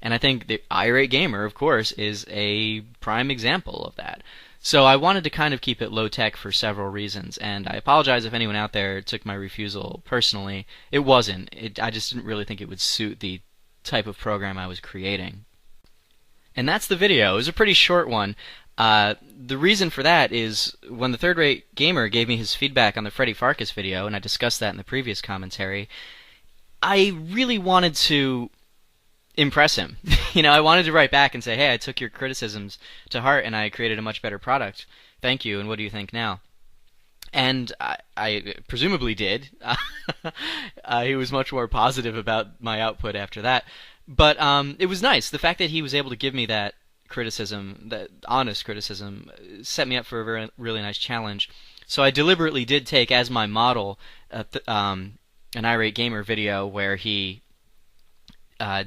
And I think the Irate Gamer, of course, is a prime example of that. So I wanted to kind of keep it low tech for several reasons, and I apologize if anyone out there took my refusal personally. It wasn't. I just didn't really think it would suit the type of program I was creating. And that's the video. It was a pretty short one. The reason for that is when the Third Rate Gamer gave me his feedback on the Freddy Farkas video, and I discussed that in the previous commentary, I really wanted to impress him. I wanted to write back and say, hey, I took your criticisms to heart and I created a much better product. Thank you, and what do you think now? And I presumably did. He was much more positive about my output after that. But it was nice. The fact that he was able to give me that criticism, that honest criticism, set me up for a really nice challenge. So I deliberately did take as my model an Irate Gamer video where he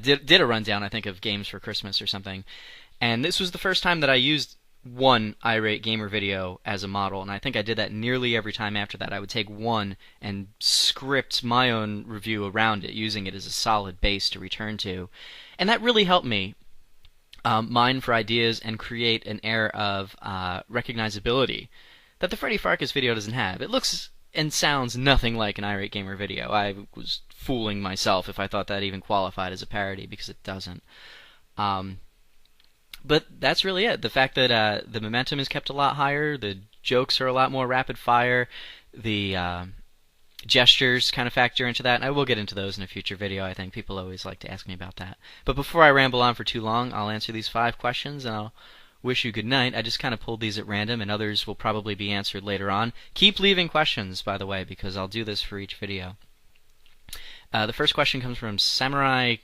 did a rundown, I think, of games for Christmas or something. And this was the first time that I used one Irate Gamer video as a model, and I think I did that nearly every time after that. I would take one and script my own review around it, using it as a solid base to return to. And that really helped me mine for ideas and create an air of recognizability that the Freddy Farkas video doesn't have. It looks and sounds nothing like an Irate Gamer video. I was fooling myself if I thought that even qualified as a parody, because it doesn't. But that's really it. The fact that the momentum is kept a lot higher, the jokes are a lot more rapid fire, the gestures kind of factor into that, and I will get into those in a future video. I think people always like to ask me about that. But before I ramble on for too long, I'll answer these 5 questions and I'll wish you good night. I just kind of pulled these at random, and others will probably be answered later on. Keep leaving questions, by the way, because I'll do this for each video. The first question comes from Samurai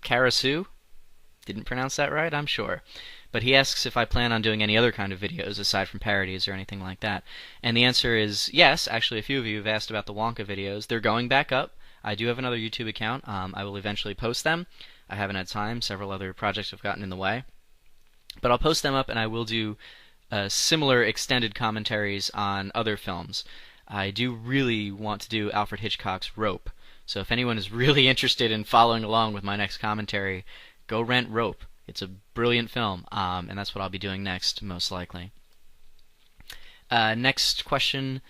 Karasu. Didn't pronounce that right, I'm sure. But he asks if I plan on doing any other kind of videos aside from parodies or anything like that. And the answer is yes. Actually, a few of you have asked about the Wonka videos. They're going back up. I do have another YouTube account. I will eventually post them. I haven't had time. Several other projects have gotten in the way. But I'll post them up, and I will do similar extended commentaries on other films. I do really want to do Alfred Hitchcock's Rope. So if anyone is really interested in following along with my next commentary, go rent Rope. It's a brilliant film, and that's what I'll be doing next, most likely. Next question,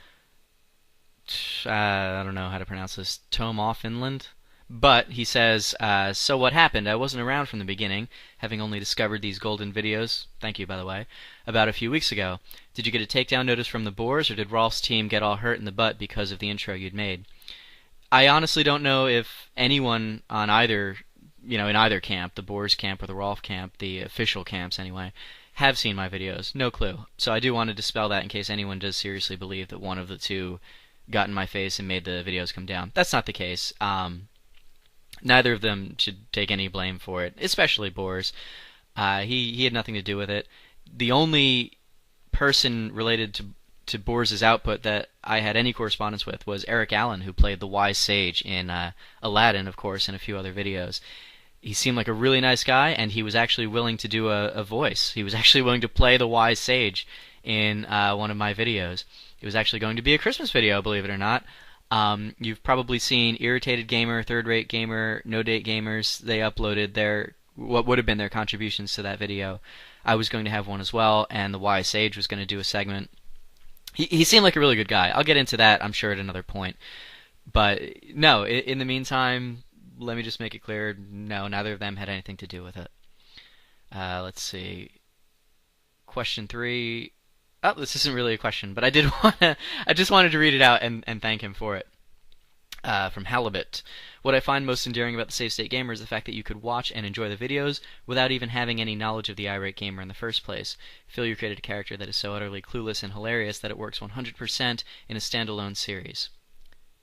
I don't know how to pronounce this, Tom Finland. But he says, so what happened? I wasn't around from the beginning, having only discovered these golden videos, thank you by the way, about a few weeks ago. Did you get a takedown notice from the Boers, or did Rolf's team get all hurt in the butt because of the intro you'd made? I honestly don't know if anyone on either, in either camp, the Boers camp or the Rolf camp, the official camps anyway, have seen my videos. No clue. So I do want to dispel that in case anyone does seriously believe that one of the two got in my face and made the videos come down. That's not the case. Neither of them should take any blame for it, especially Boers. He had nothing to do with it. The only person related to Boers' output that I had any correspondence with was Eric Allen, who played the Wise Sage in Aladdin, of course, and a few other videos. He seemed like a really nice guy, and he was actually willing to do a voice. He was actually willing to play the Wise Sage in one of my videos. It was actually going to be a Christmas video, believe it or not. You've probably seen Irritated Gamer, Third Rate Gamer, No Date Gamers. They uploaded what would have been their contributions to that video. I was going to have one as well, and the Wise Sage was going to do a segment. He seemed like a really good guy. I'll get into that, I'm sure, at another point. But no, in the meantime, let me just make it clear, no, neither of them had anything to do with it. Let's see. Question 3. Oh, this isn't really a question, but I just wanted to read it out and thank him for it. From Halibut. What I find most endearing about the Save State Gamer is the fact that you could watch and enjoy the videos without even having any knowledge of the Irate Gamer in the first place. I feel you created a character that is so utterly clueless and hilarious that it works 100% in a standalone series.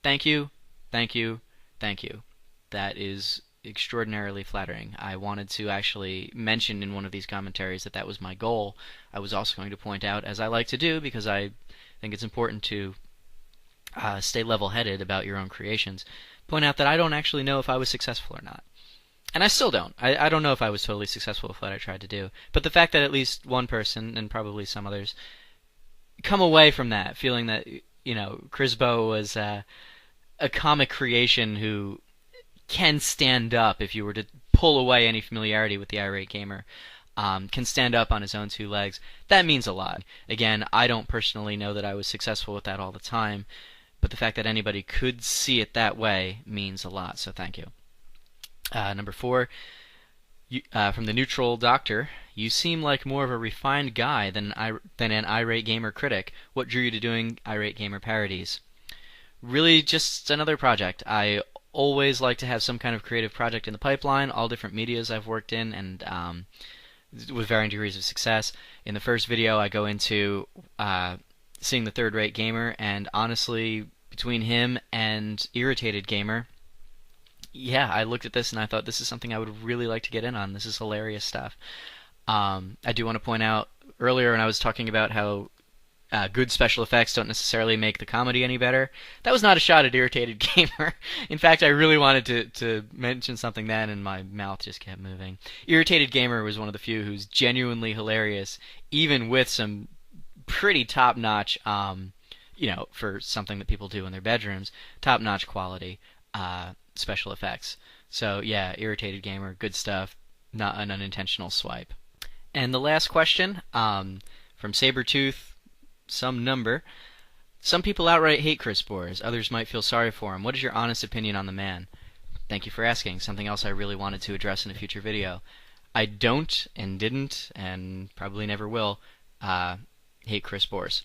Thank you, thank you, thank you. That is extraordinarily flattering. I wanted to actually mention in one of these commentaries that that was my goal. I was also going to point out, as I like to do, because I think it's important to stay level-headed about your own creations, point out that I don't actually know if I was successful or not. And I still don't. I don't know if I was totally successful with what I tried to do. But the fact that at least one person, and probably some others, come away from that feeling that, Crisbo was a comic creation who can stand up if you were to pull away any familiarity with the irate gamer, can stand up on his own two legs. That means a lot. Again, I don't personally know that I was successful with that all the time, but the fact that anybody could see it that way means a lot, so thank you. Number 4, from the Neutral Doctor, you seem like more of a refined guy than an irate gamer critic. What drew you to doing irate gamer parodies? Really just another project. I always like to have some kind of creative project in the pipeline, all different medias I've worked in, and with varying degrees of success. In the first video, I go into seeing the Third Rate Gamer, and honestly, between him and Irritated Gamer, yeah, I looked at this and I thought this is something I would really like to get in on. This is hilarious stuff. I do want to point out, earlier when I was talking about how good special effects don't necessarily make the comedy any better, that was not a shot at Irritated Gamer. In fact, I really wanted to mention something then, and my mouth just kept moving. Irritated Gamer was one of the few who's genuinely hilarious, even with some pretty top-notch, for something that people do in their bedrooms, top-notch quality special effects. So yeah, Irritated Gamer, good stuff, not an unintentional swipe. And the last question, from Sabretooth, some number. Some people outright hate Chris Bores. Others might feel sorry for him. What is your honest opinion on the man? Thank you for asking. Something else I really wanted to address in a future video. I don't, and didn't, and probably never will, hate Chris Bores.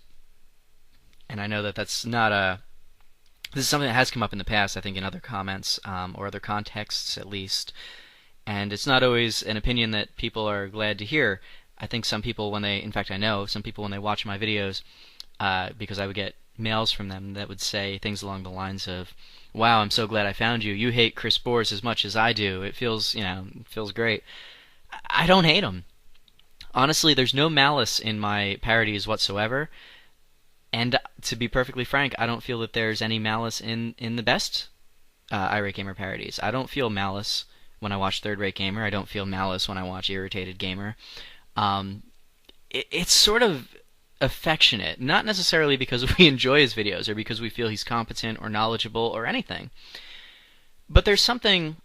And I know that that's not a... This is something that has come up in the past, I think, in other comments, or other contexts at least. And it's not always an opinion that people are glad to hear. I think some people, in fact I know, some people when they watch my videos, because I would get mails from them that would say things along the lines of, wow, I'm so glad I found you. You hate Chris Bores as much as I do. It feels, feels great. I don't hate him. Honestly, there's no malice in my parodies whatsoever. And to be perfectly frank, I don't feel that there's any malice in the best Irate Gamer parodies. I don't feel malice when I watch Third Rate Gamer. I don't feel malice when I watch Irritated Gamer. It's sort of affectionate, not necessarily because we enjoy his videos or because we feel he's competent or knowledgeable or anything. But there's something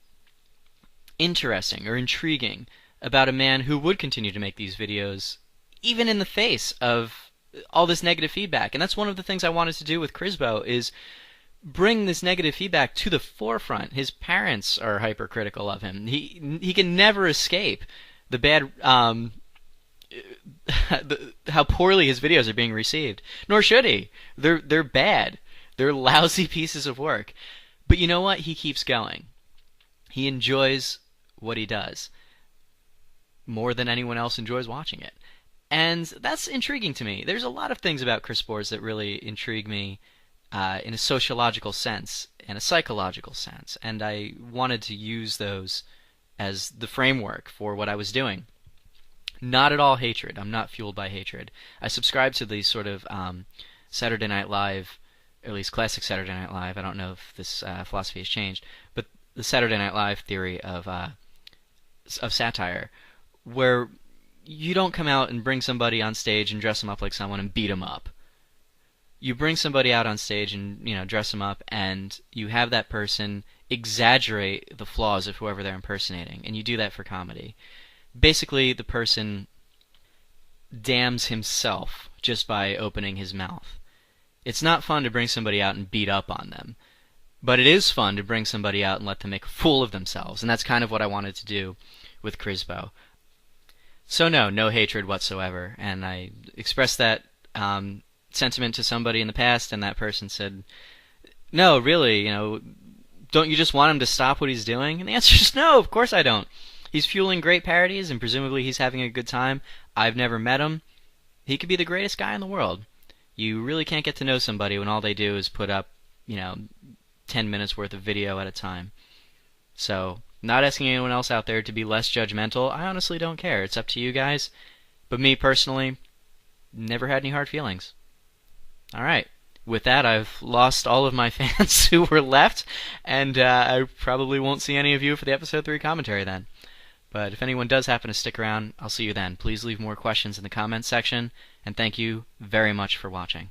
interesting or intriguing about a man who would continue to make these videos even in the face of all this negative feedback. And that's one of the things I wanted to do with Crisbo, is bring this negative feedback to the forefront. His parents are hypercritical of him. He can never escape the bad how poorly his videos are being received. Nor should he. They're bad. They're lousy pieces of work. But you know what? He keeps going. He enjoys what he does more than anyone else enjoys watching it. And that's intriguing to me. There's a lot of things about Chris Bores that really intrigue me in a sociological sense and a psychological sense. And I wanted to use those as the framework for what I was doing. Not at all hatred. I'm not fueled by hatred. I subscribe to these sort of Saturday Night Live, or at least classic Saturday Night Live. I don't know if this philosophy has changed, but the Saturday Night Live theory of satire, where you don't come out and bring somebody on stage and dress them up like someone and beat them up. You bring somebody out on stage and dress them up, and you have that person exaggerate the flaws of whoever they're impersonating, and you do that for comedy. Basically, the person damns himself just by opening his mouth. It's not fun to bring somebody out and beat up on them, but it is fun to bring somebody out and let them make a fool of themselves, and that's kind of what I wanted to do with Crisbo. So no hatred whatsoever, and I expressed that sentiment to somebody in the past, and that person said, no, really, don't you just want him to stop what he's doing? And the answer is no, of course I don't. He's fueling great parodies, and presumably he's having a good time. I've never met him. He could be the greatest guy in the world. You really can't get to know somebody when all they do is put up, 10 minutes worth of video at a time. So, not asking anyone else out there to be less judgmental. I honestly don't care. It's up to you guys. But me personally, never had any hard feelings. Alright. With that, I've lost all of my fans who were left, and I probably won't see any of you for the episode 3 commentary then. But if anyone does happen to stick around, I'll see you then. Please leave more questions in the comments section, and thank you very much for watching.